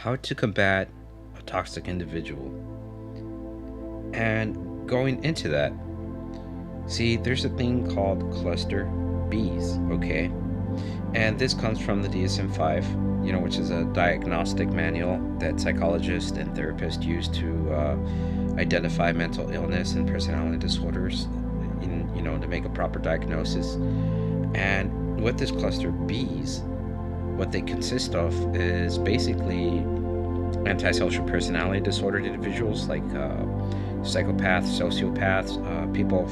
how to combat a toxic individual. And going into that, see, there's a thing called cluster Bs, okay? And this comes from the DSM-5, which is a diagnostic manual that psychologists and therapists use to identify mental illness and personality disorders, to make a proper diagnosis. And with this cluster Bs, what they consist of is basically antisocial personality disordered individuals like psychopaths, sociopaths, people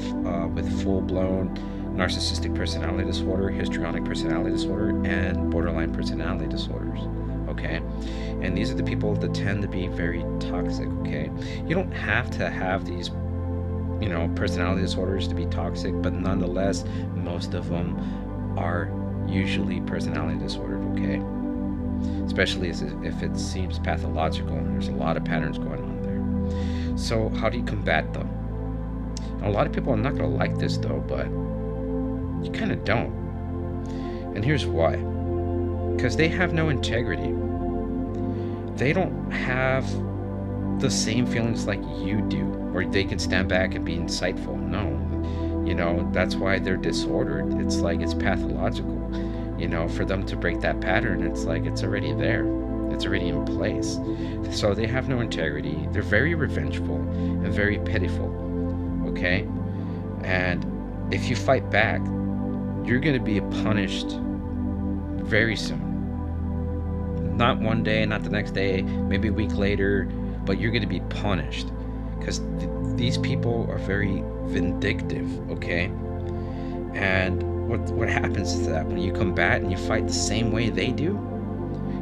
with full-blown narcissistic personality disorder, histrionic personality disorder, and borderline personality disorders. Okay, and these are the people that tend to be very toxic. Okay, you don't have to have these personality disorders to be toxic, but nonetheless most of them are usually personality disordered. Okay, especially if it seems pathological. There's a lot of patterns going on there. So how do you combat them? A lot of people are not going to like this though, but you kind of don't. And here's why. Because they have no integrity. They don't have the same feelings like you do, where they can stand back and be insightful. No. That's why they're disordered. It's like it's pathological. For them to break that pattern, it's like it's already there. It's already in place. So they have no integrity. They're very revengeful and very pitiful. Okay? And if you fight back, you're going to be punished very soon. Not one day, not the next day, maybe a week later, but you're going to be punished because these people are very vindictive, okay? And what happens is that when you combat and you fight the same way they do,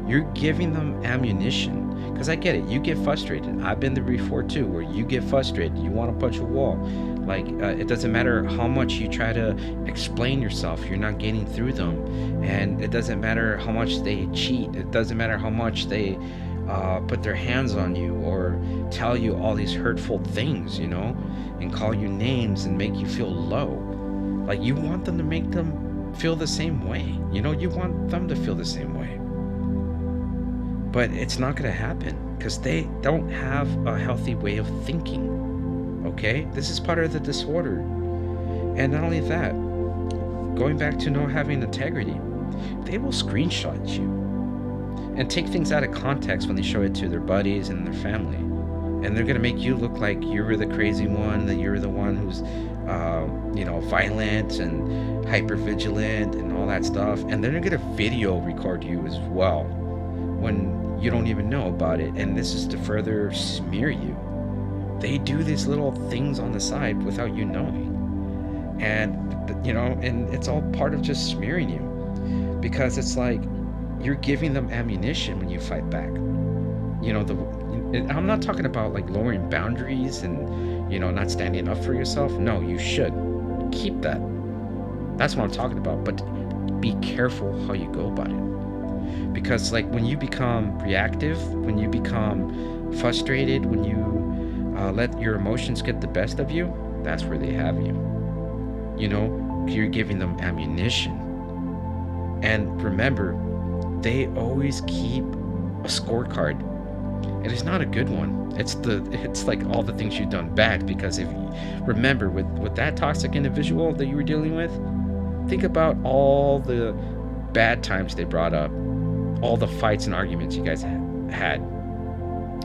you're giving them ammunition. Because I get it, you get frustrated. I've been there before too, where you get frustrated, you want to punch a wall. Like it doesn't matter how much you try to explain yourself, you're not getting through them. And it doesn't matter how much they cheat, it doesn't matter how much they put their hands on you or tell you all these hurtful things, and call you names and make you feel low. Like you want them to make them feel the same way. You want them to feel the same way. But it's not going to happen because they don't have a healthy way of thinking. Okay? This is part of the disorder. And not only that, going back to not having integrity, they will screenshot you and take things out of context when they show it to their buddies and their family. And they're going to make you look like you were the crazy one, that you're the one who's, violent and hyper-vigilant and all that stuff. And then they're going to video record you as well when you don't even know about it. And this is to further smear you. They do these little things on the side without you knowing. And, and it's all part of just smearing you. Because it's like you're giving them ammunition when you fight back. I'm not talking about like lowering boundaries and, not standing up for yourself. No, you should. Keep that. That's what I'm talking about. But be careful how you go about it. Because like when you become reactive, when you become frustrated, when you let your emotions get the best of you, that's where they have you. You're giving them ammunition. And remember, they always keep a scorecard. And it's not a good one. It's like all the things you've done bad. Because if you remember with that toxic individual that you were dealing with, think about all the bad times they brought up, all the fights and arguments you guys had.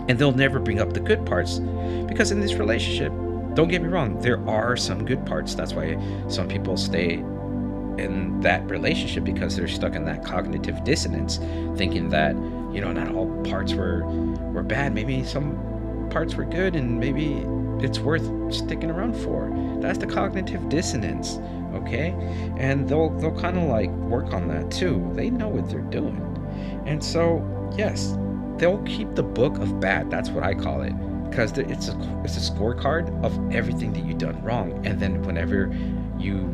And they'll never bring up the good parts, because in this relationship, don't get me wrong, there are some good parts. That's why some people stay in that relationship, because they're stuck in that cognitive dissonance, thinking that not all parts were bad. Maybe some parts were good, and maybe it's worth sticking around for. That's the cognitive dissonance, okay? And they'll kind of like work on that too. They know what they're doing. And so yes, they'll keep the book of bad. That's what I call it, because it's a scorecard of everything that you've done wrong. And then whenever you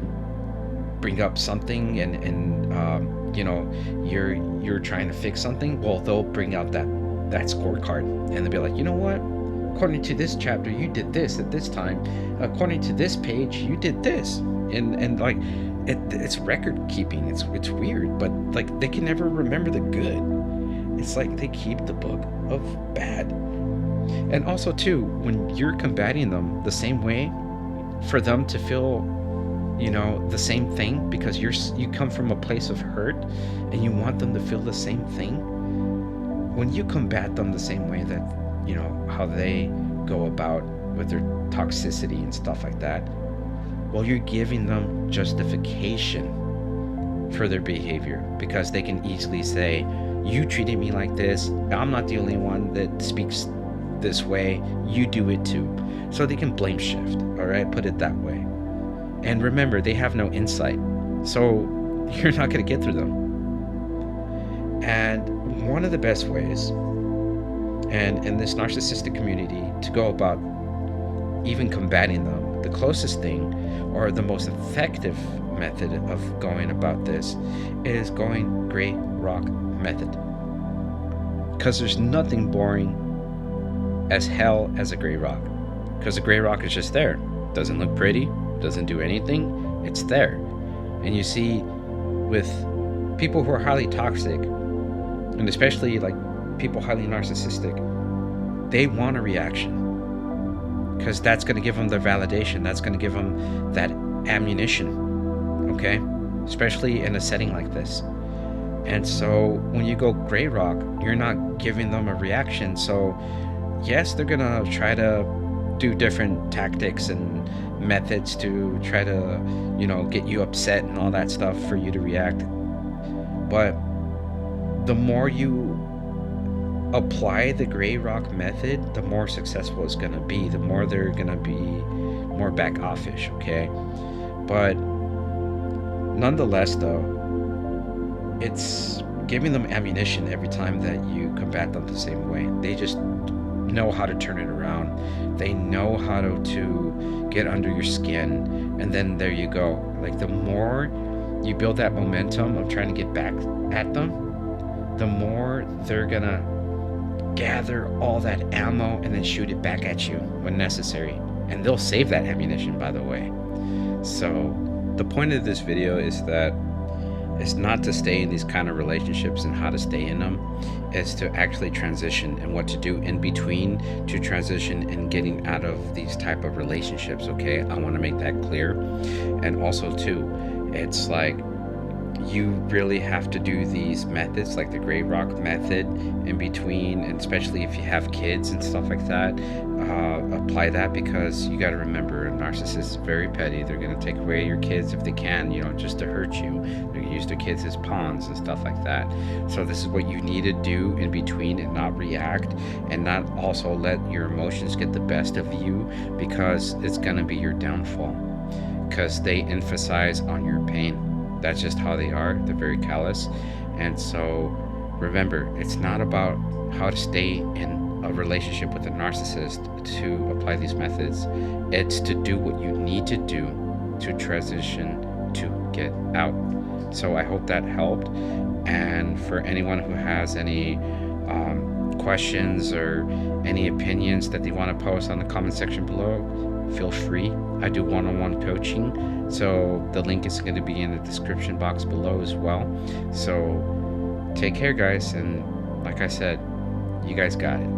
bring up something and you're trying to fix something, well, they'll bring out that scorecard, and they'll be like, you know what, according to this chapter you did this at this time, according to this page you did this, and like it's record keeping. It's weird, but like they can never remember the good. It's like they keep the book of bad. And also too, when you're combating them the same way, for them to feel, the same thing, because you come from a place of hurt and you want them to feel the same thing. When you combat them the same way that, how they go about with their toxicity and stuff like that, well, you're giving them justification for their behavior, because they can easily say, you treated me like this, I'm not the only one that speaks this way, you do it too. So they can blame shift, all right, put it that way. And remember, they have no insight, so you're not going to get through them. And one of the best ways, and in this narcissistic community, to go about even combating them, the closest thing, or the most effective method of going about this, is going gray rock method. Because there's nothing boring as hell as a gray rock. Because a gray rock is just there. Doesn't look pretty, doesn't do anything, it's there. And you see, with people who are highly toxic, and especially like people highly narcissistic, they want a reaction. Because that's going to give them their validation. That's going to give them that ammunition. Okay? Especially in a setting like this. And so when you go gray rock, you're not giving them a reaction. So yes, they're going to try to do different tactics and methods to try to, get you upset and all that stuff for you to react. But the more you apply the gray rock method, the more successful it's going to be. The more they're going to be more back offish, okay? But nonetheless, though, it's giving them ammunition every time that you combat them the same way. They just know how to turn it around. They know how to get under your skin, and then there you go. Like, the more you build that momentum of trying to get back at them, the more they're gonna gather all that ammo and then shoot it back at you when necessary. And they'll save that ammunition, by the way. So the point of this video is that it's not to stay in these kind of relationships and how to stay in them. It's to actually transition and what to do in between to transition and getting out of these type of relationships, okay? I want to make that clear. And also too, it's like you really have to do these methods, like the gray rock method, in between, and especially if you have kids and stuff like that, apply that, because you got to remember, a narcissist is very petty. They're going to take away your kids if they can, just to hurt you. They're going to use their kids as pawns and stuff like that. So this is what you need to do in between, and not react, and not also let your emotions get the best of you, because it's going to be your downfall, because they emphasize on your pain. That's just how they are. They're very callous. And so remember, it's not about how to stay in a relationship with a narcissist to apply these methods. It's to do what you need to do to transition to get out. So I hope that helped. And for anyone who has any questions or any opinions that they want to post on the comment section below, feel free. I do one-on-one coaching, so the link is going to be in the description box below as well. So take care, guys, and like I said, you guys got it.